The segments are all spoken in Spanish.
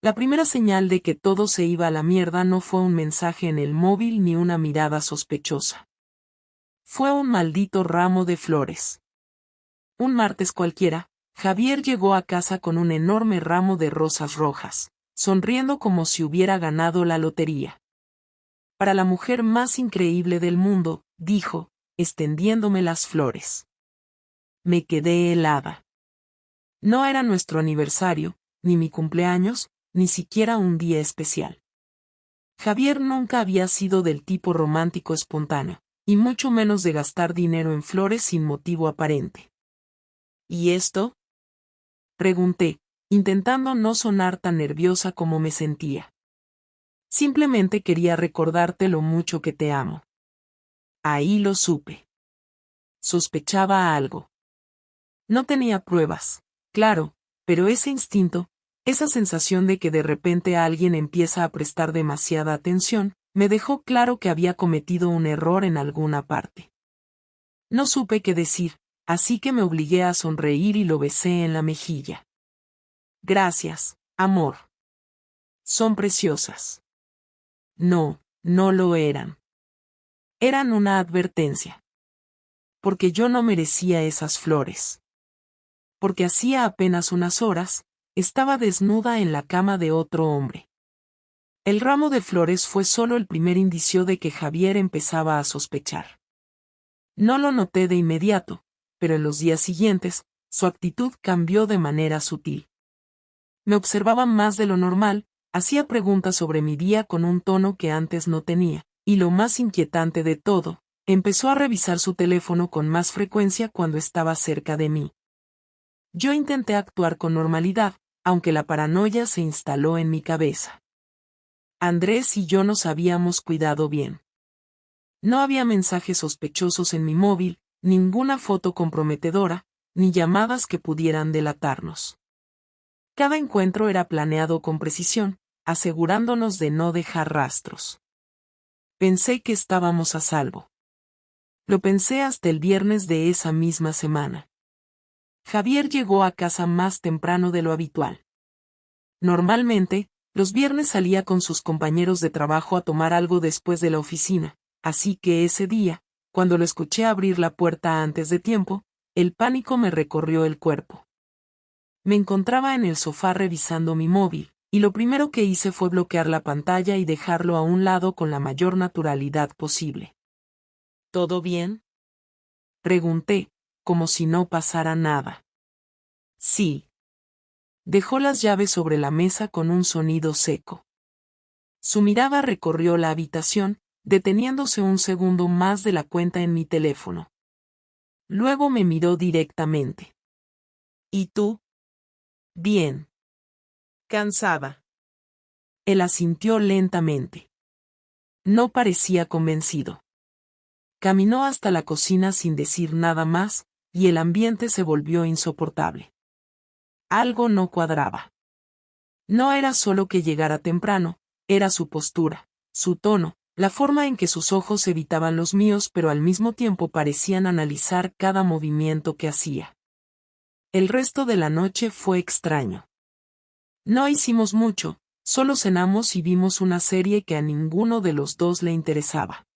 La primera señal de que todo se iba a la mierda no fue un mensaje en el móvil ni una mirada sospechosa. Fue un maldito ramo de flores. Un martes cualquiera, Javier llegó a casa con un enorme ramo de rosas rojas, sonriendo como si hubiera ganado la lotería. Para la mujer más increíble del mundo, dijo, extendiéndome las flores. Me quedé helada. No era nuestro aniversario, ni mi cumpleaños, ni siquiera un día especial. Javier nunca había sido del tipo romántico espontáneo, y mucho menos de gastar dinero en flores sin motivo aparente. ¿Y esto? Pregunté, intentando no sonar tan nerviosa como me sentía. Simplemente quería recordarte lo mucho que te amo. Ahí lo supe. Sospechaba algo. No tenía pruebas, claro, pero ese instinto, esa sensación de que de repente alguien empieza a prestar demasiada atención, me dejó claro que había cometido un error en alguna parte. No supe qué decir, así que me obligué a sonreír y lo besé en la mejilla. Gracias, amor. Son preciosas. No, no lo eran. Eran una advertencia. Porque yo no merecía esas flores. Porque hacía apenas unas horas, estaba desnuda en la cama de otro hombre. El ramo de flores fue solo el primer indicio de que Javier empezaba a sospechar. No lo noté de inmediato, pero en los días siguientes, su actitud cambió de manera sutil. Me observaba más de lo normal, hacía preguntas sobre mi día con un tono que antes no tenía, y lo más inquietante de todo, empezó a revisar su teléfono con más frecuencia cuando estaba cerca de mí. Yo intenté actuar con normalidad, aunque la paranoia se instaló en mi cabeza. Andrés y yo nos habíamos cuidado bien. No había mensajes sospechosos en mi móvil, ninguna foto comprometedora, ni llamadas que pudieran delatarnos. Cada encuentro era planeado con precisión, asegurándonos de no dejar rastros. Pensé que estábamos a salvo. Lo pensé hasta el viernes de esa misma semana. Javier llegó a casa más temprano de lo habitual. Normalmente, los viernes salía con sus compañeros de trabajo a tomar algo después de la oficina, así que ese día, cuando lo escuché abrir la puerta antes de tiempo, el pánico me recorrió el cuerpo. Me encontraba en el sofá revisando mi móvil, y lo primero que hice fue bloquear la pantalla y dejarlo a un lado con la mayor naturalidad posible. ¿Todo bien? Pregunté, como si no pasara nada. Sí. Dejó las llaves sobre la mesa con un sonido seco. Su mirada recorrió la habitación, deteniéndose un segundo más de la cuenta en mi teléfono. Luego me miró directamente. ¿Y tú? Bien. Cansada. Él asintió lentamente. No parecía convencido. Caminó hasta la cocina sin decir nada más, y el ambiente se volvió insoportable. Algo no cuadraba. No era solo que llegara temprano, era su postura, su tono, la forma en que sus ojos evitaban los míos pero al mismo tiempo parecían analizar cada movimiento que hacía. El resto de la noche fue extraño. No hicimos mucho, solo cenamos y vimos una serie que a ninguno de los dos le interesaba.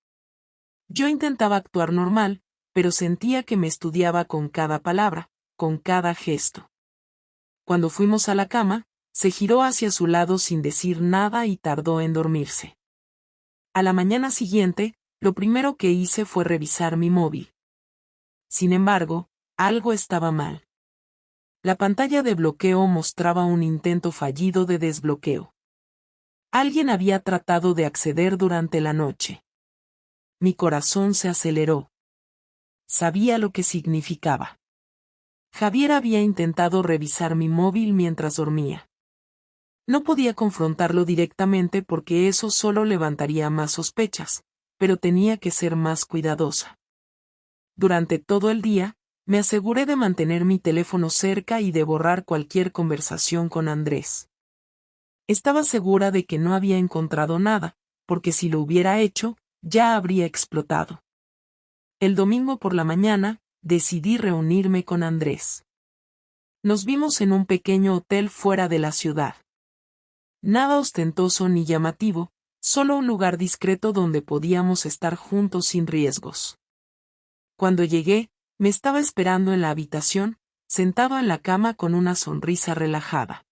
Yo intentaba actuar normal, pero sentía que me estudiaba con cada palabra, con cada gesto. Cuando fuimos a la cama, se giró hacia su lado sin decir nada y tardó en dormirse. A la mañana siguiente, lo primero que hice fue revisar mi móvil. Sin embargo, algo estaba mal. La pantalla de bloqueo mostraba un intento fallido de desbloqueo. Alguien había tratado de acceder durante la noche. Mi corazón se aceleró. Sabía lo que significaba. Javier había intentado revisar mi móvil mientras dormía. No podía confrontarlo directamente porque eso solo levantaría más sospechas, pero tenía que ser más cuidadosa. Durante todo el día, me aseguré de mantener mi teléfono cerca y de borrar cualquier conversación con Andrés. Estaba segura de que no había encontrado nada, porque si lo hubiera hecho, ya habría explotado. El domingo por la mañana, decidí reunirme con Andrés. Nos vimos en un pequeño hotel fuera de la ciudad. Nada ostentoso ni llamativo, solo un lugar discreto donde podíamos estar juntos sin riesgos. Cuando llegué, me estaba esperando en la habitación, sentado en la cama con una sonrisa relajada.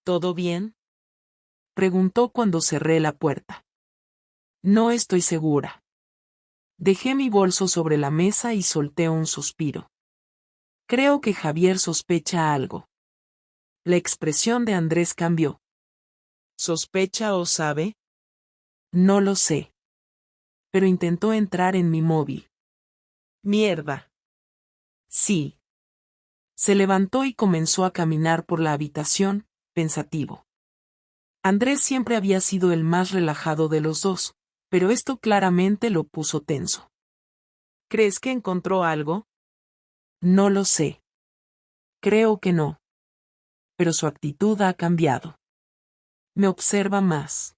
¿Todo bien?, preguntó cuando cerré la puerta. No estoy segura. Dejé mi bolso sobre la mesa y solté un suspiro. Creo que Javier sospecha algo. La expresión de Andrés cambió. ¿Sospecha o sabe? No lo sé. Pero intentó entrar en mi móvil. Mierda. Sí. Se levantó y comenzó a caminar por la habitación, pensativo. Andrés siempre había sido el más relajado de los dos, pero esto claramente lo puso tenso. ¿Crees que encontró algo? No lo sé. Creo que no. Pero su actitud ha cambiado. Me observa más.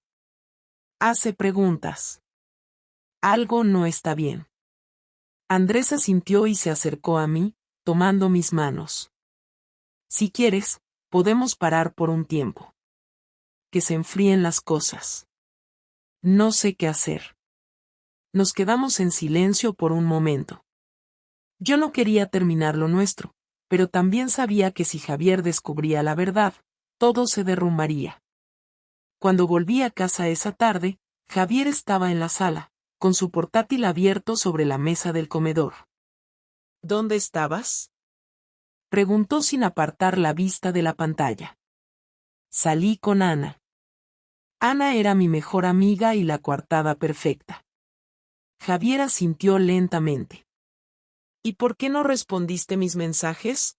Hace preguntas. Algo no está bien. Andrés asintió y se acercó a mí, tomando mis manos. Si quieres, podemos parar por un tiempo. Que se enfríen las cosas. No sé qué hacer. Nos quedamos en silencio por un momento. Yo no quería terminar lo nuestro, pero también sabía que si Javier descubría la verdad, todo se derrumbaría. Cuando volví a casa esa tarde, Javier estaba en la sala, con su portátil abierto sobre la mesa del comedor. ¿Dónde estabas?, preguntó sin apartar la vista de la pantalla. Salí con Ana. Ana era mi mejor amiga y la coartada perfecta. Javier asintió lentamente. ¿Y por qué no respondiste mis mensajes?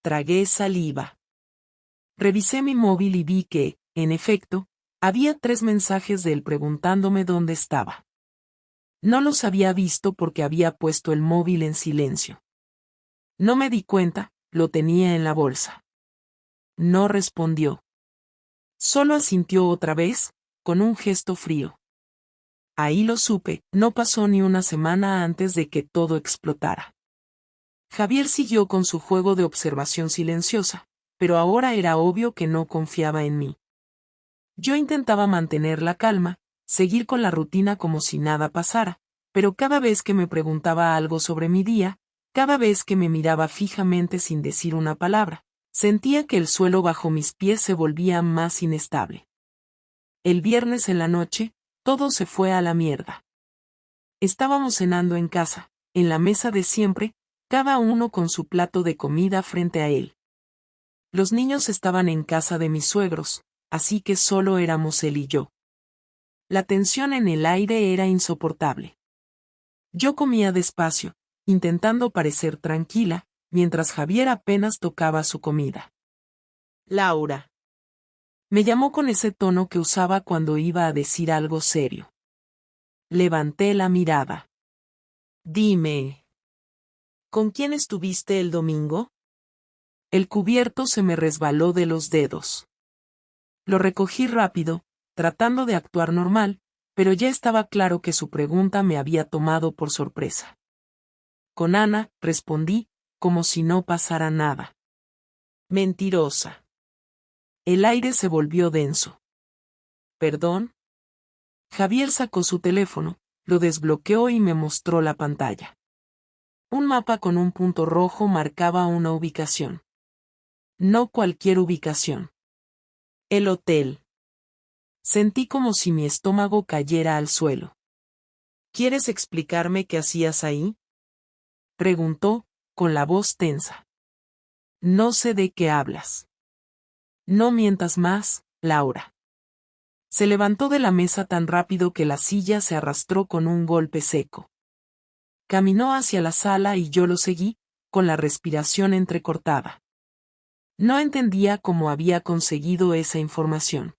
Tragué saliva. Revisé mi móvil y vi que, en efecto, había 3 mensajes de él preguntándome dónde estaba. No los había visto porque había puesto el móvil en silencio. No me di cuenta, lo tenía en la bolsa. No respondió. Solo asintió otra vez, con un gesto frío. Ahí lo supe, no pasó ni una semana antes de que todo explotara. Javier siguió con su juego de observación silenciosa, pero ahora era obvio que no confiaba en mí. Yo intentaba mantener la calma, seguir con la rutina como si nada pasara, pero cada vez que me preguntaba algo sobre mi día, cada vez que me miraba fijamente sin decir una palabra, sentía que el suelo bajo mis pies se volvía más inestable. El viernes en la noche, todo se fue a la mierda. Estábamos cenando en casa, en la mesa de siempre, cada uno con su plato de comida frente a él. Los niños estaban en casa de mis suegros, así que solo éramos él y yo. La tensión en el aire era insoportable. Yo comía despacio, intentando parecer tranquila, mientras Javier apenas tocaba su comida. Laura. Me llamó con ese tono que usaba cuando iba a decir algo serio. Levanté la mirada. Dime. ¿Con quién estuviste el domingo? El cubierto se me resbaló de los dedos. Lo recogí rápido, tratando de actuar normal, pero ya estaba claro que su pregunta me había tomado por sorpresa. Con Ana, respondí, como si no pasara nada. Mentirosa. El aire se volvió denso. ¿Perdón? Javier sacó su teléfono, lo desbloqueó y me mostró la pantalla. Un mapa con un punto rojo marcaba una ubicación. No cualquier ubicación. El hotel. Sentí como si mi estómago cayera al suelo. ¿Quieres explicarme qué hacías ahí?, preguntó, con la voz tensa. No sé de qué hablas. No mientas más, Laura. Se levantó de la mesa tan rápido que la silla se arrastró con un golpe seco. Caminó hacia la sala y yo lo seguí, con la respiración entrecortada. No entendía cómo había conseguido esa información.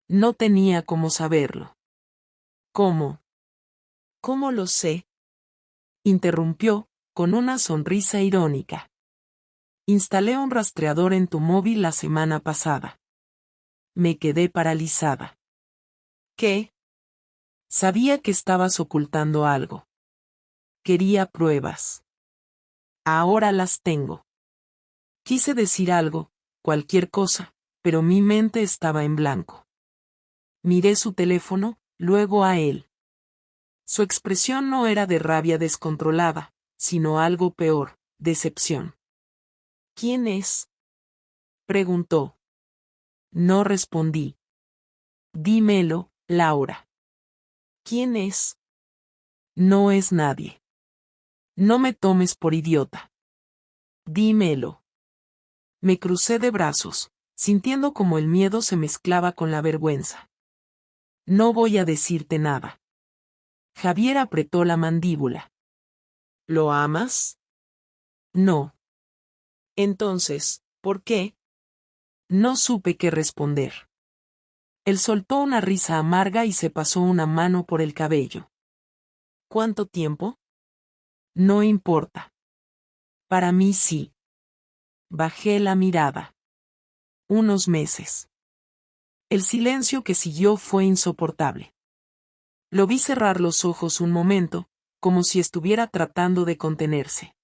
No tenía cómo saberlo. ¿Cómo? ¿Cómo lo sé?, interrumpió, con una sonrisa irónica. Instalé un rastreador en tu móvil la semana pasada. Me quedé paralizada. ¿Qué? Sabía que estabas ocultando algo. Quería pruebas. Ahora las tengo. Quise decir algo, cualquier cosa, pero mi mente estaba en blanco. Miré su teléfono, luego a él. Su expresión no era de rabia descontrolada, sino algo peor, decepción. ¿Quién es? Preguntó. No respondí. Dímelo, Laura. ¿Quién es? No es nadie. No me tomes por idiota. Dímelo. Me crucé de brazos, sintiendo como el miedo se mezclaba con la vergüenza. No voy a decirte nada. Javier apretó la mandíbula. ¿Lo amas? No. Entonces, ¿por qué? No supe qué responder. Él soltó una risa amarga y se pasó una mano por el cabello. ¿Cuánto tiempo? No importa. Para mí sí. Bajé la mirada. Unos meses. El silencio que siguió fue insoportable. Lo vi cerrar los ojos un momento, como si estuviera tratando de contenerse.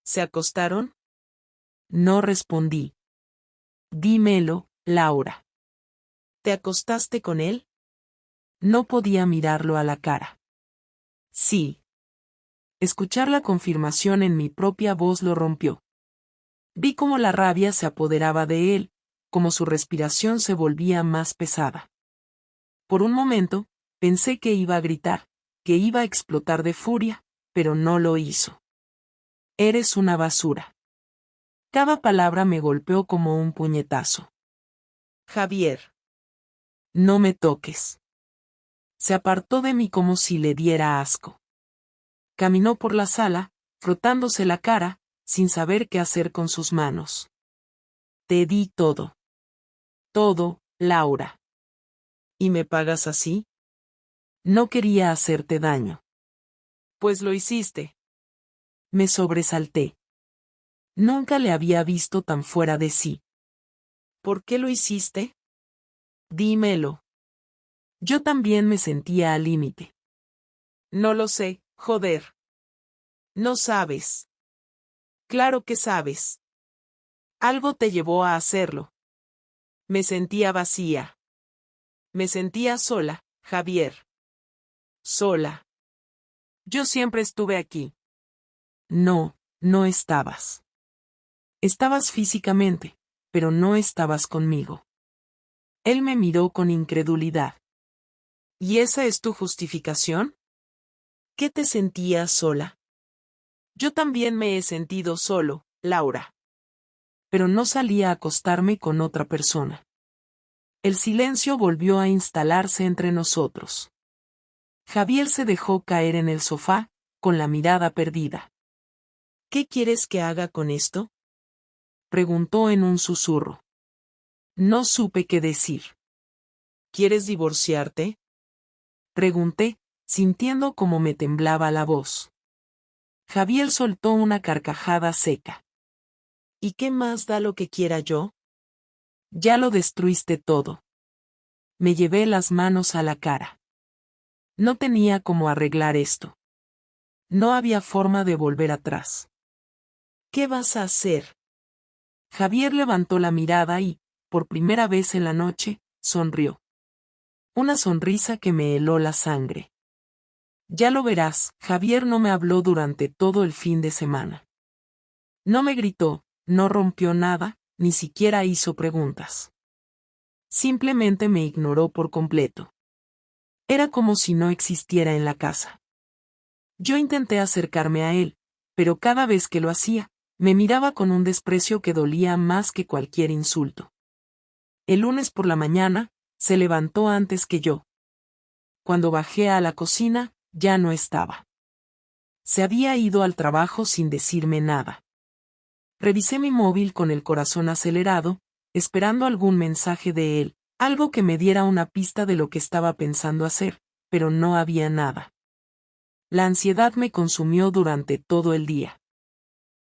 ¿Se acostaron? No respondí. Dímelo, Laura. ¿Te acostaste con él? No podía mirarlo a la cara. Sí. Escuchar la confirmación en mi propia voz lo rompió. Vi cómo la rabia se apoderaba de él, como su respiración se volvía más pesada. Por un momento, pensé que iba a gritar, que iba a explotar de furia, pero no lo hizo. Eres una basura. Cada palabra me golpeó como un puñetazo. Javier. No me toques. Se apartó de mí como si le diera asco. Caminó por la sala, frotándose la cara, sin saber qué hacer con sus manos. Te di todo. Todo, Laura. ¿Y me pagas así? No quería hacerte daño. Pues lo hiciste. Me sobresalté. Nunca le había visto tan fuera de sí. ¿Por qué lo hiciste? Dímelo. Yo también me sentía al límite. No lo sé, joder. No sabes. Claro que sabes. Algo te llevó a hacerlo. Me sentía vacía. Me sentía sola, Javier. Sola. Yo siempre estuve aquí. No, no estabas. Estabas físicamente, pero no estabas conmigo. Él me miró con incredulidad. ¿Y esa es tu justificación? ¿Qué te sentías sola? Yo también me he sentido solo, Laura. Pero no salí a acostarme con otra persona. El silencio volvió a instalarse entre nosotros. Javier se dejó caer en el sofá, con la mirada perdida. ¿Qué quieres que haga con esto? Preguntó en un susurro. No supe qué decir. ¿Quieres divorciarte? Pregunté, sintiendo como me temblaba la voz. Javier soltó una carcajada seca. ¿Y qué más da lo que quiera yo? Ya lo destruiste todo. Me llevé las manos a la cara. No tenía cómo arreglar esto. No había forma de volver atrás. ¿Qué vas a hacer? Javier levantó la mirada y, por primera vez en la noche, sonrió. Una sonrisa que me heló la sangre. Ya lo verás, Javier no me habló durante todo el fin de semana. No me gritó, no rompió nada, ni siquiera hizo preguntas. Simplemente me ignoró por completo. Era como si no existiera en la casa. Yo intenté acercarme a él, pero cada vez que lo hacía, me miraba con un desprecio que dolía más que cualquier insulto. El lunes por la mañana, se levantó antes que yo. Cuando bajé a la cocina, ya no estaba. Se había ido al trabajo sin decirme nada. Revisé mi móvil con el corazón acelerado, esperando algún mensaje de él, algo que me diera una pista de lo que estaba pensando hacer, pero no había nada. La ansiedad me consumió durante todo el día.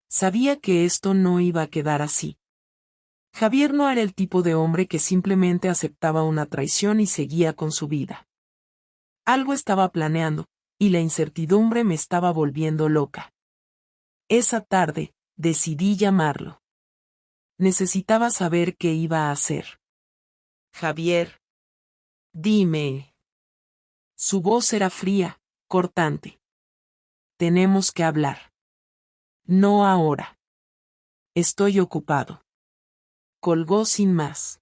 Sabía que esto no iba a quedar así. Javier no era el tipo de hombre que simplemente aceptaba una traición y seguía con su vida. Algo estaba planeando, y la incertidumbre me estaba volviendo loca. Esa tarde, decidí llamarlo. Necesitaba saber qué iba a hacer. Javier. Dime. Su voz era fría, cortante. Tenemos que hablar. No ahora. Estoy ocupado. Colgó sin más.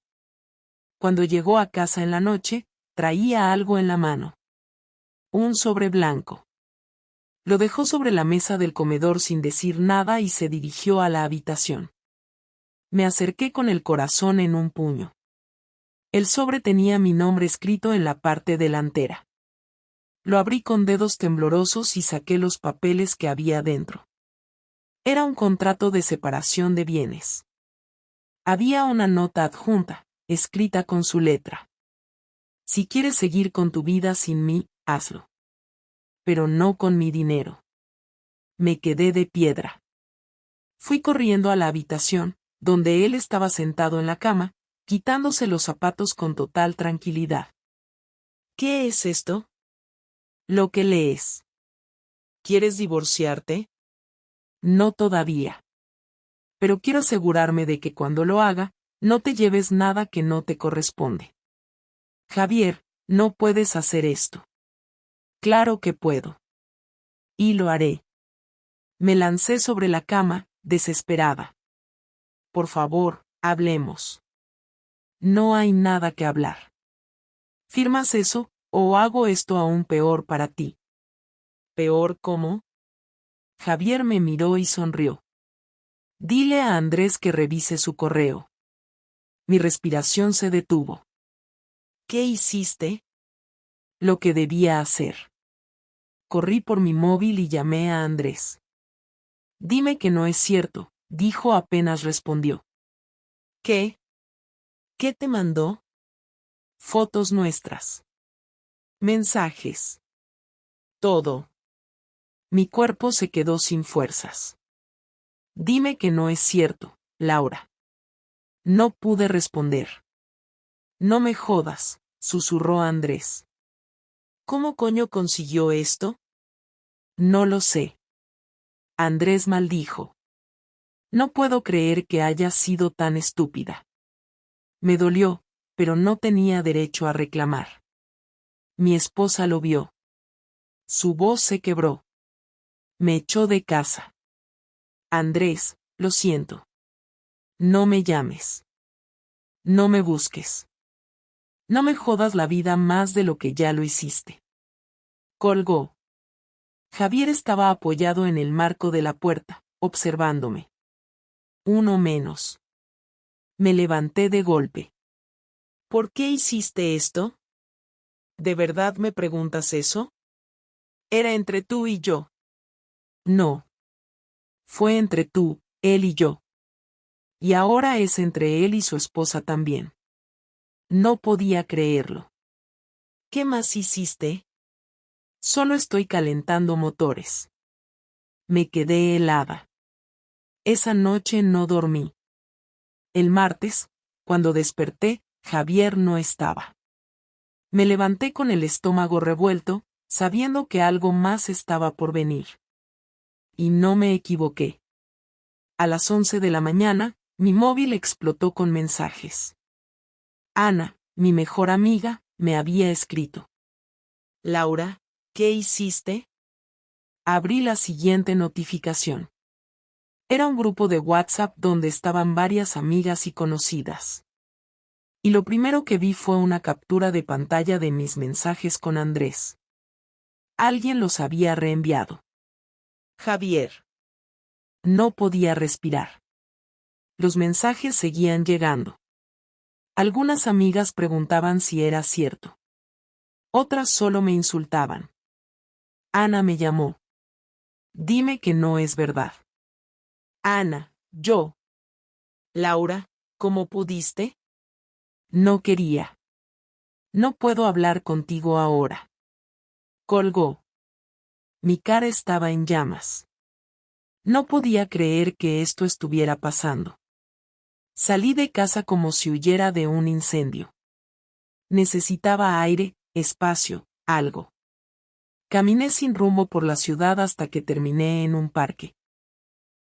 Cuando llegó a casa en la noche, traía algo en la mano. Un sobre blanco. Lo dejó sobre la mesa del comedor sin decir nada y se dirigió a la habitación. Me acerqué con el corazón en un puño. El sobre tenía mi nombre escrito en la parte delantera. Lo abrí con dedos temblorosos y saqué los papeles que había dentro. Era un contrato de separación de bienes. Había una nota adjunta, escrita con su letra. Si quieres seguir con tu vida sin mí, hazlo. Pero no con mi dinero. Me quedé de piedra. Fui corriendo a la habitación, donde él estaba sentado en la cama, quitándose los zapatos con total tranquilidad. ¿Qué es esto? Lo que lees. ¿Quieres divorciarte? No todavía. Pero quiero asegurarme de que cuando lo haga, no te lleves nada que no te corresponde. Javier, no puedes hacer esto. Claro que puedo. Y lo haré. Me lancé sobre la cama, desesperada. Por favor, hablemos. No hay nada que hablar. ¿Firmas eso, o hago esto aún peor para ti? ¿Peor cómo? Javier me miró y sonrió. Dile a Andrés que revise su correo. Mi respiración se detuvo. ¿Qué hiciste? Lo que debía hacer. Corrí por mi móvil y llamé a Andrés. Dime que no es cierto, dijo apenas respondió. ¿Qué? ¿Qué te mandó? Fotos nuestras. Mensajes. Todo. Mi cuerpo se quedó sin fuerzas. Dime que no es cierto, Laura. No pude responder. No me jodas, susurró Andrés. ¿Cómo coño consiguió esto? No lo sé. Andrés maldijo. No puedo creer que hayas sido tan estúpida. Me dolió, pero no tenía derecho a reclamar. Mi esposa lo vio. Su voz se quebró. Me echó de casa. Andrés, lo siento. No me llames. No me busques. No me jodas la vida más de lo que ya lo hiciste. Colgó. Javier estaba apoyado en el marco de la puerta, observándome. Uno menos. Me levanté de golpe. ¿Por qué hiciste esto? ¿De verdad me preguntas eso? Era entre tú y yo. No. Fue entre tú, él y yo. Y ahora es entre él y su esposa también. No podía creerlo. ¿Qué más hiciste? Solo estoy calentando motores. Me quedé helada. Esa noche no dormí. El martes, cuando desperté, Javier no estaba. Me levanté con el estómago revuelto, sabiendo que algo más estaba por venir. Y no me equivoqué. A las 11 de la mañana, mi móvil explotó con mensajes. Ana, mi mejor amiga, me había escrito. Laura, ¿qué hiciste? Abrí la siguiente notificación. Era un grupo de WhatsApp donde estaban varias amigas y conocidas. Y lo primero que vi fue una captura de pantalla de mis mensajes con Andrés. Alguien los había reenviado. Javier. No podía respirar. Los mensajes seguían llegando. Algunas amigas preguntaban si era cierto. Otras solo me insultaban. Ana me llamó. Dime que no es verdad. Ana, yo. Laura, ¿cómo pudiste? No quería. No puedo hablar contigo ahora. Colgó. Mi cara estaba en llamas. No podía creer que esto estuviera pasando. Salí de casa como si huyera de un incendio. Necesitaba aire, espacio, algo. Caminé sin rumbo por la ciudad hasta que terminé en un parque.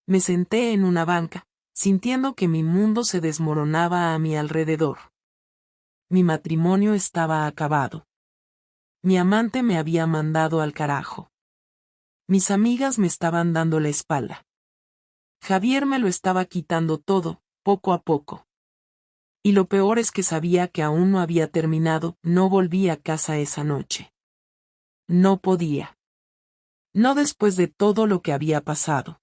Me senté en una banca, sintiendo que mi mundo se desmoronaba a mi alrededor. Mi matrimonio estaba acabado. Mi amante me había mandado al carajo. Mis amigas me estaban dando la espalda. Javier me lo estaba quitando todo, poco a poco. Y lo peor es que sabía que aún no había terminado, no volví a casa esa noche. No podía. No después de todo lo que había pasado.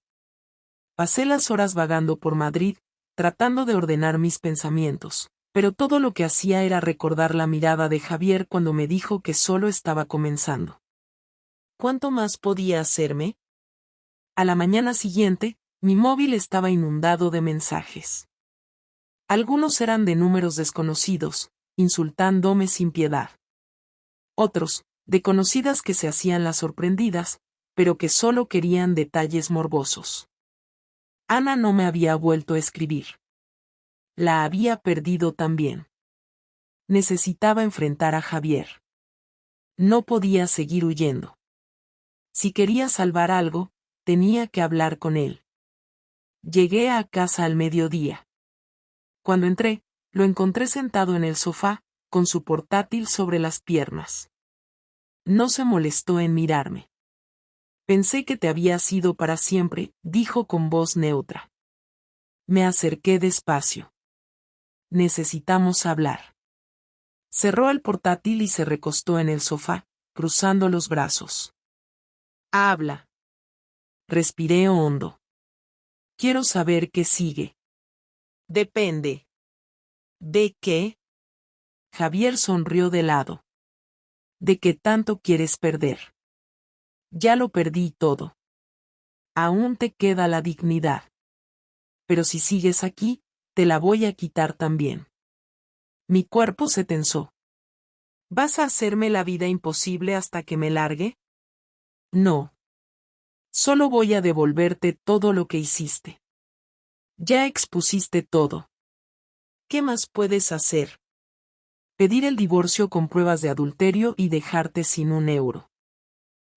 Pasé las horas vagando por Madrid, tratando de ordenar mis pensamientos, pero todo lo que hacía era recordar la mirada de Javier cuando me dijo que solo estaba comenzando. ¿Cuánto más podía hacerme? A la mañana siguiente, mi móvil estaba inundado de mensajes. Algunos eran de números desconocidos, insultándome sin piedad. Otros, de conocidas que se hacían las sorprendidas, pero que solo querían detalles morbosos. Ana no me había vuelto a escribir. La había perdido también. Necesitaba enfrentar a Javier. No podía seguir huyendo. Si quería salvar algo, tenía que hablar con él. Llegué a casa al mediodía. Cuando entré, lo encontré sentado en el sofá, con su portátil sobre las piernas. No se molestó en mirarme. Pensé que te habías ido para siempre, dijo con voz neutra. Me acerqué despacio. Necesitamos hablar. Cerró el portátil y se recostó en el sofá, cruzando los brazos. Habla. Respiré hondo. Quiero saber qué sigue. Depende. ¿De qué? Javier sonrió de lado. ¿De qué tanto quieres perder? Ya lo perdí todo. Aún te queda la dignidad. Pero si sigues aquí, te la voy a quitar también. Mi cuerpo se tensó. ¿Vas a hacerme la vida imposible hasta que me largue? No. Solo voy a devolverte todo lo que hiciste. Ya expusiste todo. ¿Qué más puedes hacer? Pedir el divorcio con pruebas de adulterio y dejarte sin un euro.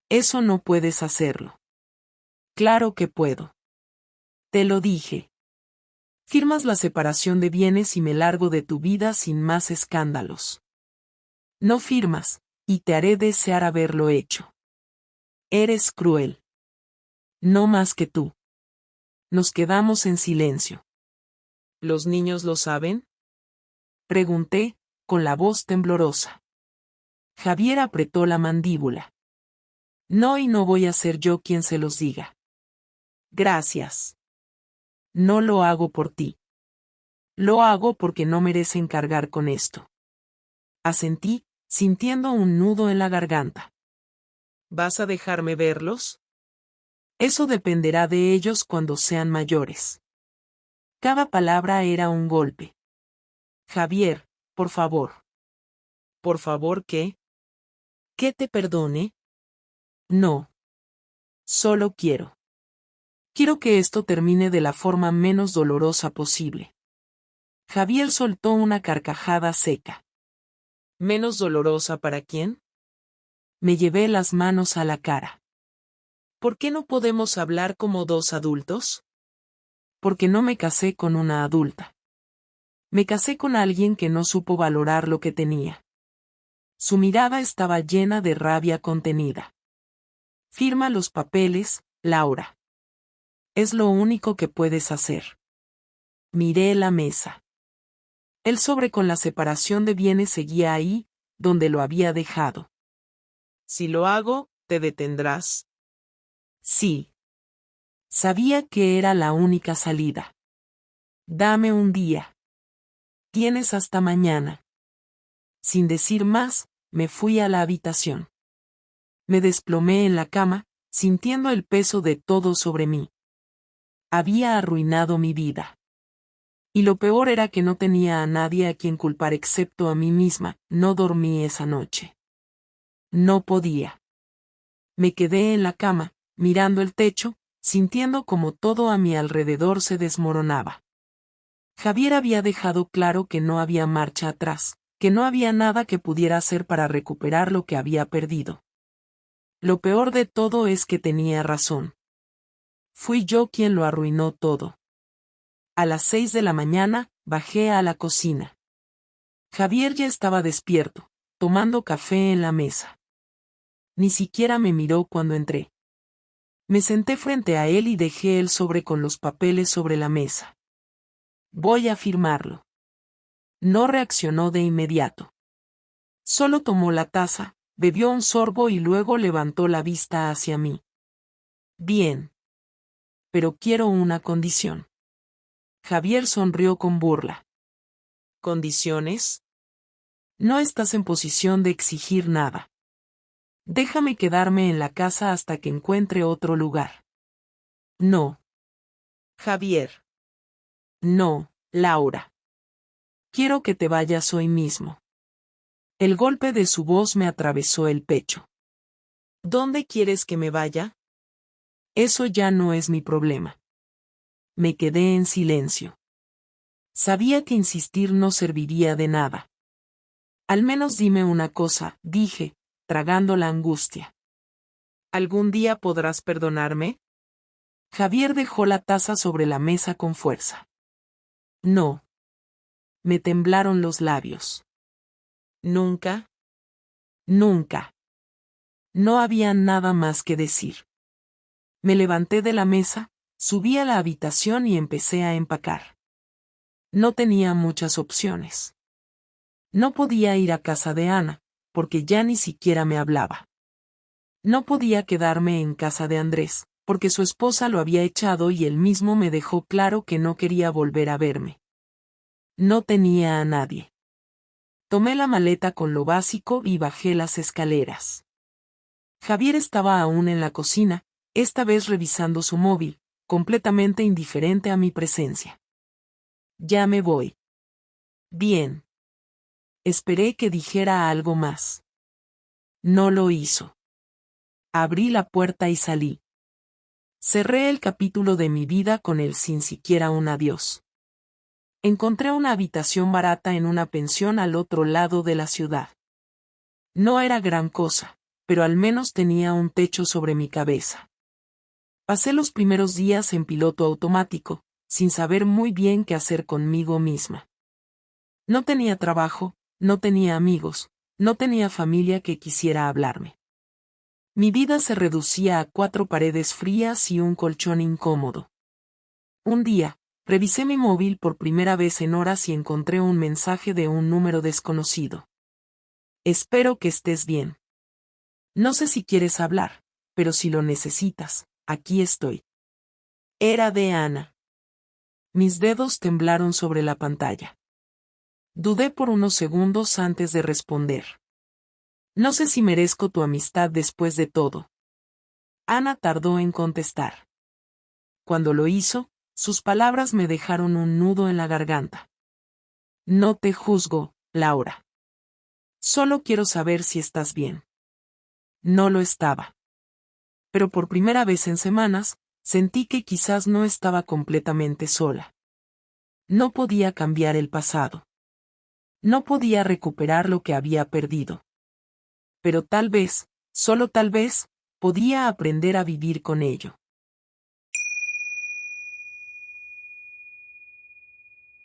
Eso no puedes hacerlo. Claro que puedo. Te lo dije. Firmas la separación de bienes y me largo de tu vida sin más escándalos. No firmas, y te haré desear haberlo hecho. Eres cruel. No más que tú. Nos quedamos en silencio. ¿Los niños lo saben? Pregunté, con la voz temblorosa. Javier apretó la mandíbula. No, y no voy a ser yo quien se los diga. Gracias. No lo hago por ti. Lo hago porque no merecen cargar con esto. Asentí, sintiendo un nudo en la garganta. ¿Vas a dejarme verlos? Eso dependerá de ellos cuando sean mayores. Cada palabra era un golpe. Javier, por favor. ¿Por favor qué? ¿Que te perdone? No. Solo quiero. Quiero que esto termine de la forma menos dolorosa posible. Javier soltó una carcajada seca. ¿Menos dolorosa para quién? Me llevé las manos a la cara. ¿Por qué no podemos hablar como dos adultos? Porque no me casé con una adulta. Me casé con alguien que no supo valorar lo que tenía. Su mirada estaba llena de rabia contenida. Firma los papeles, Laura. Es lo único que puedes hacer. Miré la mesa. El sobre con la separación de bienes seguía ahí, donde lo había dejado. Si lo hago, ¿te detendrás? Sí. Sabía que era la única salida. Dame un día. Tienes hasta mañana. Sin decir más, me fui a la habitación. Me desplomé en la cama, sintiendo el peso de todo sobre mí. Había arruinado mi vida. Y lo peor era que no tenía a nadie a quien culpar excepto a mí misma. No dormí esa noche. No podía. Me quedé en la cama, mirando el techo, sintiendo como todo a mi alrededor se desmoronaba. Javier había dejado claro que no había marcha atrás, que no había nada que pudiera hacer para recuperar lo que había perdido. Lo peor de todo es que tenía razón. Fui yo quien lo arruinó todo. A las 6 de la mañana, bajé a la cocina. Javier ya estaba despierto, tomando café en la mesa. Ni siquiera me miró cuando entré. Me senté frente a él y dejé el sobre con los papeles sobre la mesa. Voy a firmarlo. No reaccionó de inmediato. Solo tomó la taza, bebió un sorbo y luego levantó la vista hacia mí. Bien. Pero quiero una condición. Javier sonrió con burla. ¿Condiciones? No estás en posición de exigir nada. Déjame quedarme en la casa hasta que encuentre otro lugar. No. Javier. No, Laura. Quiero que te vayas hoy mismo. El golpe de su voz me atravesó el pecho. ¿Dónde quieres que me vaya? Eso ya no es mi problema. Me quedé en silencio. Sabía que insistir no serviría de nada. Al menos dime una cosa, dije, tragando la angustia. ¿Algún día podrás perdonarme? Javier dejó la taza sobre la mesa con fuerza. No. Me temblaron los labios. ¿Nunca? Nunca. No había nada más que decir. Me levanté de la mesa, subí a la habitación y empecé a empacar. No tenía muchas opciones. No podía ir a casa de Ana, porque ya ni siquiera me hablaba. No podía quedarme en casa de Andrés, porque su esposa lo había echado y él mismo me dejó claro que no quería volver a verme. No tenía a nadie. Tomé la maleta con lo básico y bajé las escaleras. Javier estaba aún en la cocina, esta vez revisando su móvil, completamente indiferente a mi presencia. Ya me voy. Bien. Esperé que dijera algo más. No lo hizo. Abrí la puerta y salí. Cerré el capítulo de mi vida con él sin siquiera un adiós. Encontré una habitación barata en una pensión al otro lado de la ciudad. No era gran cosa, pero al menos tenía un techo sobre mi cabeza. Pasé los primeros días en piloto automático, sin saber muy bien qué hacer conmigo misma. No tenía trabajo, no tenía amigos, no tenía familia que quisiera hablarme. Mi vida se reducía a 4 paredes frías y un colchón incómodo. Un día, revisé mi móvil por primera vez en horas y encontré un mensaje de un número desconocido. Espero que estés bien. No sé si quieres hablar, pero si lo necesitas, aquí estoy. Era de Ana. Mis dedos temblaron sobre la pantalla. Dudé por unos segundos antes de responder. No sé si merezco tu amistad después de todo. Ana tardó en contestar. Cuando lo hizo, sus palabras me dejaron un nudo en la garganta. No te juzgo, Laura. Solo quiero saber si estás bien. No lo estaba. Pero por primera vez en semanas, sentí que quizás no estaba completamente sola. No podía cambiar el pasado. No podía recuperar lo que había perdido. Pero tal vez, solo tal vez, podía aprender a vivir con ello.